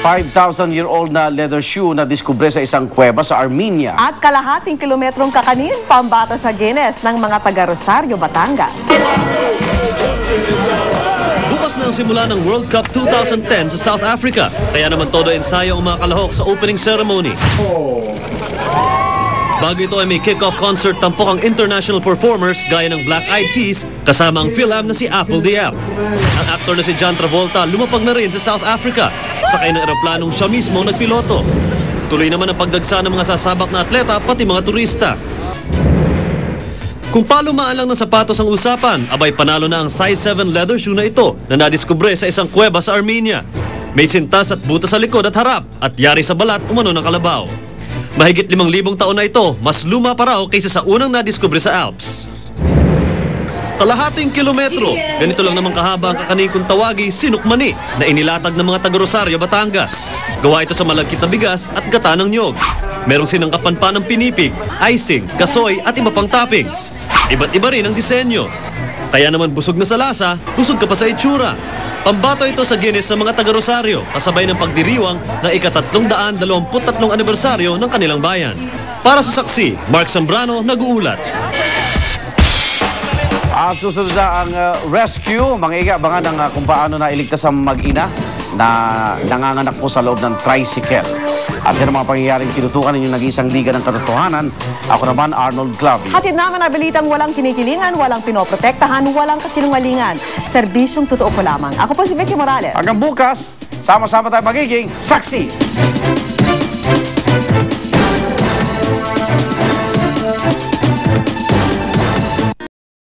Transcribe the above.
5,000-year-old na leather shoe na diskubre sa isang kuweba sa Armenia. At kalahating kilometrong kakanin, pambato sa Guinness ng mga taga-Rosario, Batangas. Bukas na ang simula ng World Cup 2010 sa South Africa. Kaya naman todo ensayo ang mga kalahok sa opening ceremony. Bago ito ay may kick-off concert tampok ang international performers gaya ng Black Eyed Peas kasama ang PhilAm na si Apple the App. Ang aktor na si John Travolta lumapag na rin sa South Africa. Sakay ng eroplanong siya mismo ang nagpiloto. Tuloy naman ang pagdagsa ng mga sasabak na atleta pati mga turista. Kung palumaan lang ng sapatos ang usapan, abay panalo na ang size 7 leather shoe na ito na nadiskubre sa isang kuweba sa Armenia. May sintas at butas sa likod at harap at yari sa balat umano ng kalabaw. Mahigit 5,000 taon na ito, mas luma pa raw kaysa sa unang nadiskubre sa Alps. Kalahating kilometro, ganito lang naman kahaba ang kakanin kung tawagi sinukmani na inilatag ng mga taga-Rosario, Batangas. Gawa ito sa malagkit na bigas at gata ng nyog. Merong sinangkapan pa ng pinipig, icing, kasoy at iba pang toppings. Iba't iba rin ang disenyo. Kaya naman busog na sa lasa, busog ka pa sa itsura. Pambato ito sa Guinness sa mga taga-Rosario, kasabay ng pagdiriwang ng ika-323 anibersaryo ng kanilang bayan. Para sa saksi, Mark Zambrano, nag-uulat. At susunod na ang rescue, mga iga, abangan ng kung paano na iligtas ang mag-ina na nanganganak po sa loob ng tricycle. At yan ang mga pangyayaring tinutukan ninyong nag-iisang liga ng katotohanan. Ako naman, Arnold Clavio. Hatid naman na balitang walang kinikilingan, walang pinoprotektahan, walang kasinungalingan. Serbisyong totoo po lamang. Ako po si Vicky Morales. Hanggang bukas, sama-sama tayo magiging saksi.